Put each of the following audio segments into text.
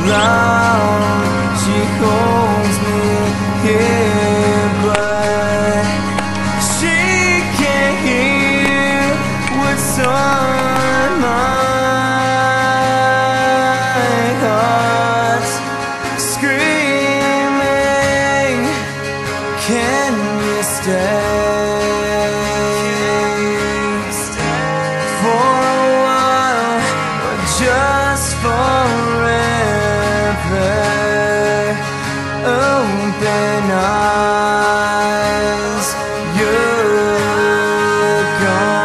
ground. She holds me here, but she can't hear what's on my heart screaming. Can you stay? Just forever. Open eyes, you're gone.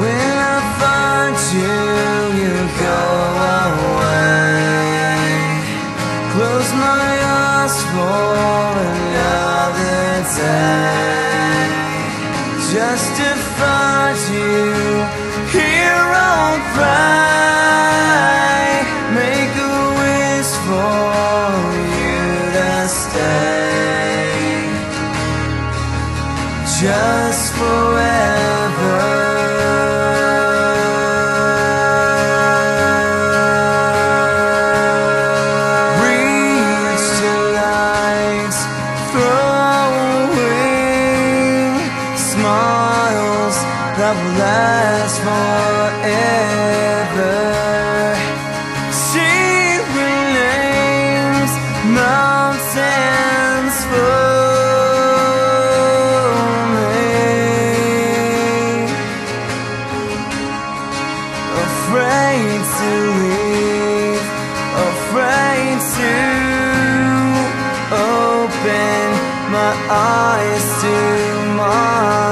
When I find you, you go away. Close my eyes for another day, just to find you here I'll cry. Make a wish for you to stay, just forever. Reach the lights, throwing smiles that will last forever. She renames mountains for me. Afraid to leave, afraid to open my eyes to mine.